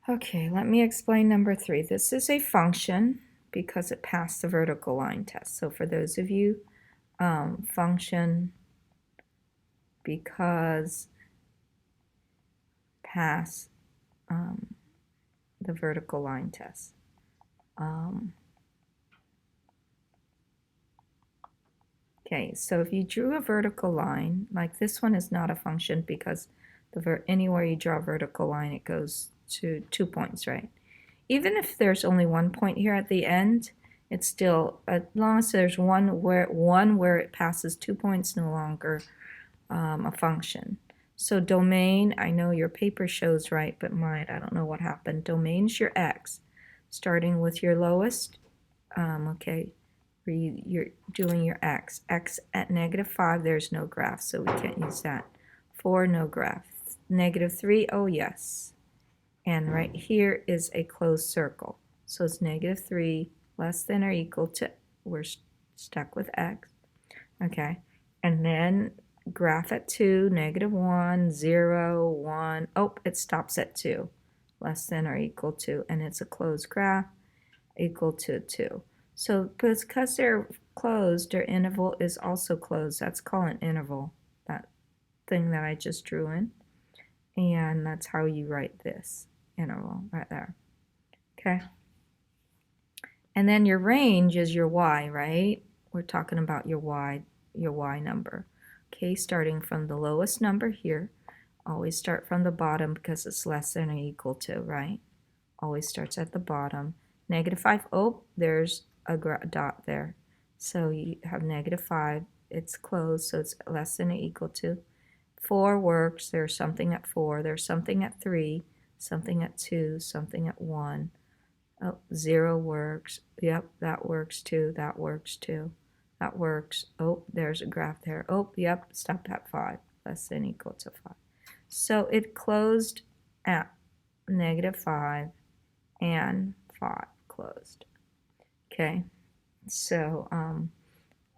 Okay, let me explain number 3. This is a function because it passed the vertical line test. So for those of you, function because pass the vertical line test. Okay, so if you drew a vertical line, like this one is not a function because anywhere you draw a vertical line, it goes to 2 points, right? Even if there's only 1 point here at the end, it's still, as long as there's one where it passes 2 points, no longer a function. So domain, I know your paper shows right, but mine, I don't know what happened. Domain's your x, starting with your lowest, okay, where you're doing your x. X at -5, there's no graph, so we can't use that. 4, no graph. -3, oh yes. And right here is a closed circle. So it's -3 less than or equal to, we're stuck with x. Okay, and then graph at 2, -1, 0, 1. Oh, it stops at 2, less than or equal to, and it's a closed graph equal to 2. So because they're closed, their interval is also closed. That's called an interval, that thing that I just drew in. And that's how you write this interval right there. Okay. And then your range is your y, right? We're talking about your y number. Okay, starting from the lowest number here. Always start from the bottom because it's less than or equal to, right? Always starts at the bottom. -5, oh, there's a dot there. So you have -5, it's closed, so it's less than or equal to. 4 works, there's something at 4, there's something at 3, something at 2, something at 1. Oh, 0 works, yep, that works too, that works too, that works. Oh, there's a graph there. Oh, yep, stop at 5, less than or equal to 5. So it closed at -5 and 5 closed. Okay, so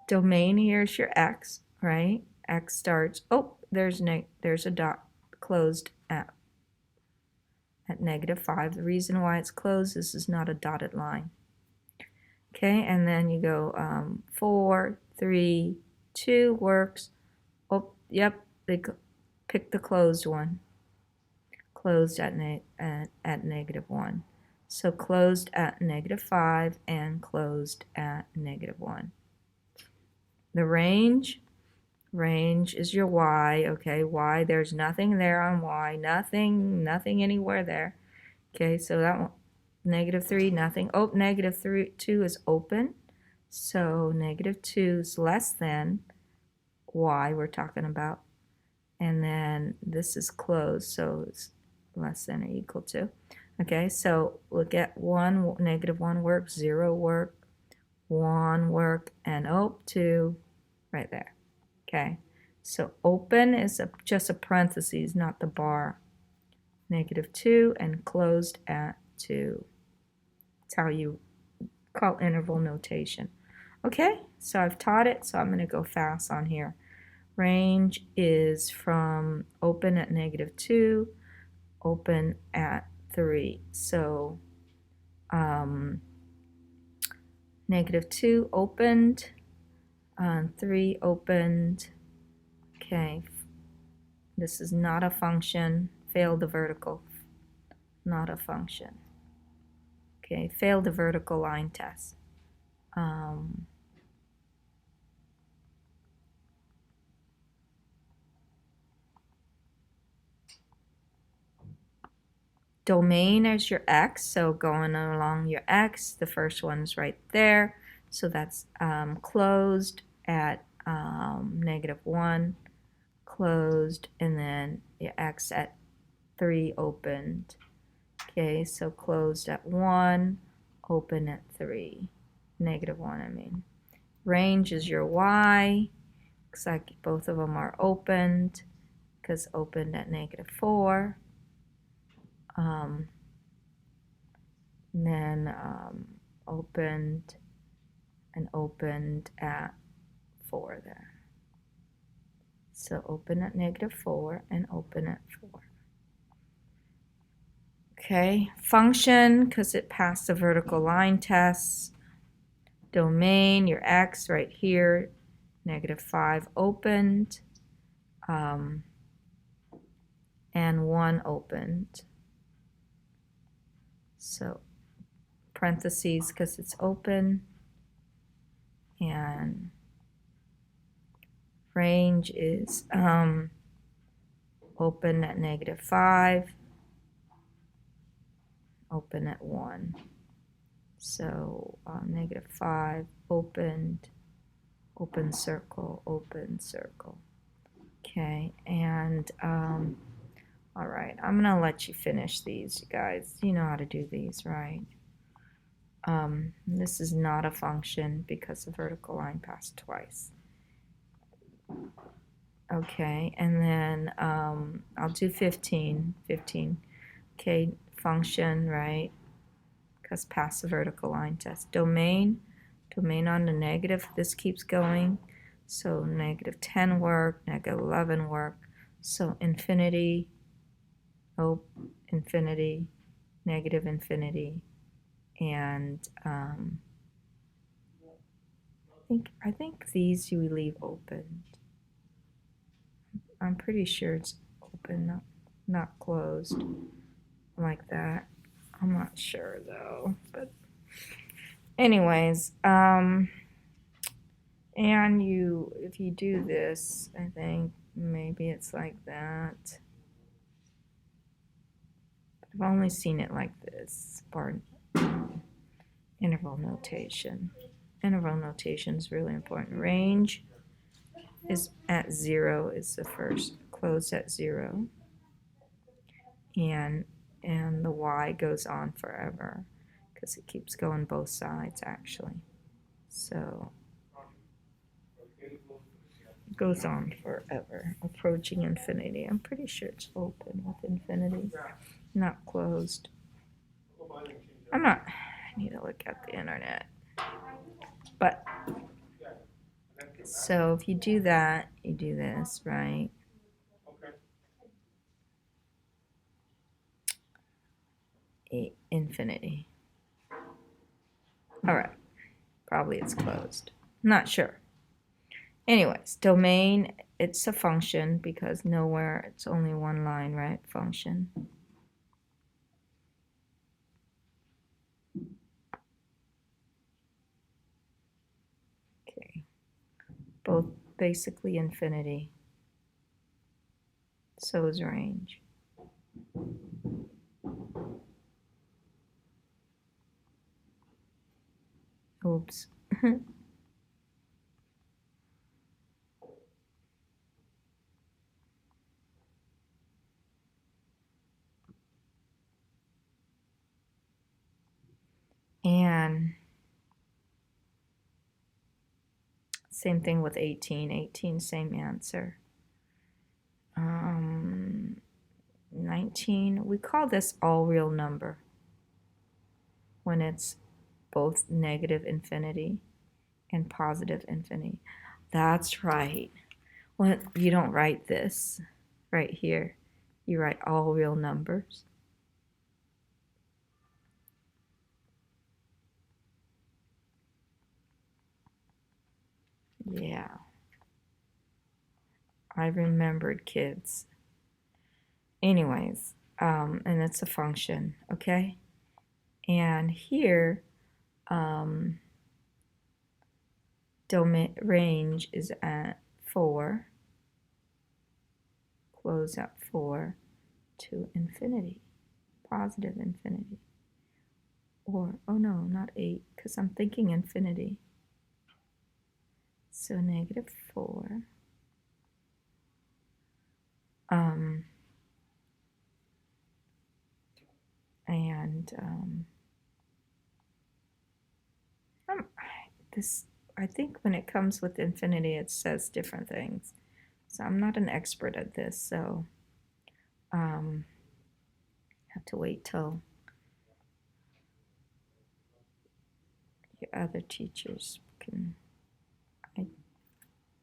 domain here is your x, right? X starts, oh, there's a dot closed at -5. The reason why it's closed, this is not a dotted line. Okay, and then you go 4, 3, 2 works. Oh, yep, they pick the closed one. Closed at -1. So closed at -5 and closed at -1. The range is your y, okay, y, there's nothing there on y, nothing anywhere there. Okay, so that one, -3, nothing. Oh, -2 is open, so -2 is less than y we're talking about. And then this is closed, so it's less than or equal to. Okay, so look at 1, -1 work, 0 work, 1 work, and 2 right there. Okay, so open is just a parentheses, not the bar. -2 and closed at 2. That's how you call interval notation. Okay, so I've taught it, so I'm going to go fast on here. Range is from open at -2, open at 3. So -2 opened, 3 opened. Okay, this is not a function. Failed the vertical, not a function. Okay, failed the vertical line test. Domain is your x, so going along your x, the first one's right there. So that's closed at -1, closed, and then your x at 3 opened. Okay, so closed at 1, open at 3. -1, I mean. Range is your y. Looks like both of them are opened because opened at -4. And then opened and opened at 4 there. So open at -4 and open at 4. Okay, function, because it passed the vertical line test. Domain, your x right here, -5 opened, and 1 opened. So parentheses because it's open, and range is open at -5, open at 1. So -5 opened, open circle, open circle. Okay, and all right, I'm gonna let you finish these, you guys. You know how to do these, right? This is not a function because the vertical line passed twice. Okay, and then I'll do 15. Okay, function, right? Because pass the vertical line test. Domain on the negative. This keeps going. So -10 work, -11 work. So infinity, infinity, -infinity, and I think these you leave open. I'm pretty sure it's open, not closed, like that. I'm not sure though, but anyways, and if you do this, I think maybe it's like that. I've only seen it like this, part interval notation. Interval notation is really important. Range is at 0, is the first, closed at 0. And the y goes on forever because it keeps going both sides actually. So it goes on forever, approaching infinity. I'm pretty sure it's open with infinity, not closed. I need to look at the internet. But so if you do that, you do this, right? Infinity. All right, probably it's closed. Not sure. Anyways, domain, it's a function because nowhere, it's only one line, right? Function. Okay. Both basically infinity. So is range. Oops. And same thing with 18. 18, same answer. 19, we call this all real number when it's both negative infinity and positive infinity. That's right. Well, you don't write this right here. You write all real numbers. Yeah. I remembered, kids. Anyways, and it's a function, okay? And here, domain range is at 4, close at 4 to infinity, positive infinity. Or, oh no, not 8, because I'm thinking infinity. So -4. This, I think when it comes with infinity, it says different things. So I'm not an expert at this, so have to wait till your other teachers can at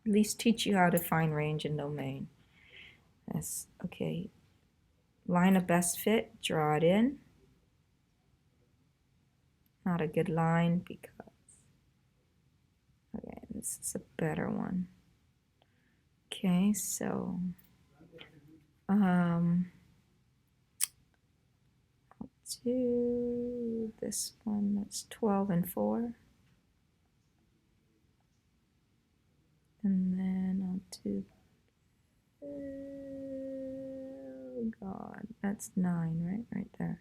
least teach you how to find range and domain. That's okay. Line of best fit, draw it in. not a good line because, okay, this is a better one. Okay, so, I'll do this one that's 12 and 4. And then I'll do, oh God, that's 9, right? Right there.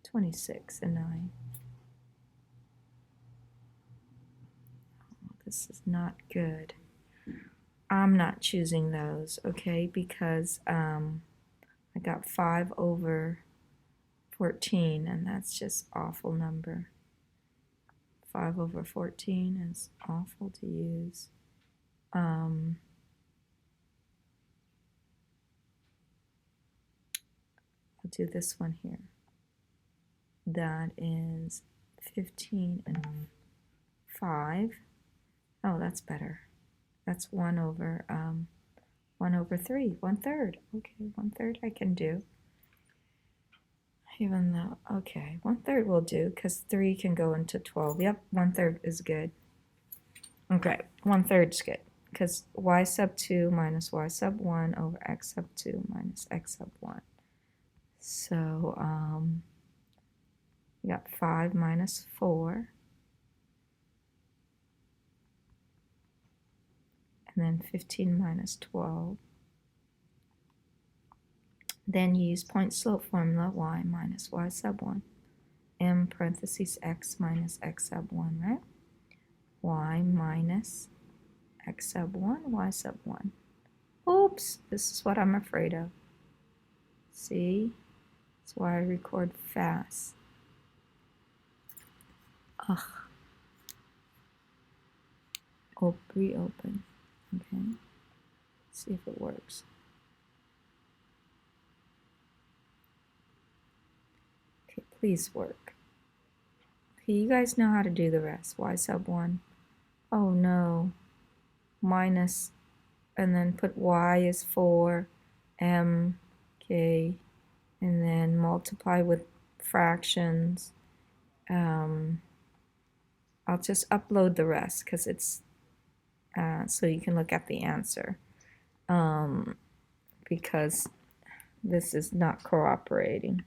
26 and 9. Oh, this is not good. I'm not choosing those, okay, because I got 5 over 14, and that's just awful number. 5 over 14 is awful to use. I'll do this one here. That is 15 and 5. Oh, that's better. That's 1 over 3, 1/3. Okay, 1/3 I can do. Even though, okay, 1/3 will do because 3 can go into 12. Yep, 1/3 is good. Okay, 1/3 is good because y sub 2 minus y sub 1 over x sub 2 minus x sub 1. So, you got 5 minus 4. And then 15 minus 12. Then use point slope formula, y minus y sub 1, m parentheses x minus x sub 1, right? Y minus x sub 1, y sub 1. Oops, this is what I'm afraid of. See? That's why I record fast. Ugh. Oh, reopen. Okay. Let's see if it works. Okay, please work. Okay, you guys know how to do the rest. Y sub 1. Oh no. Minus, and then put y is 4, m, k, and then multiply with fractions. I'll just upload the rest because it's so you can look at the answer, because this is not cooperating.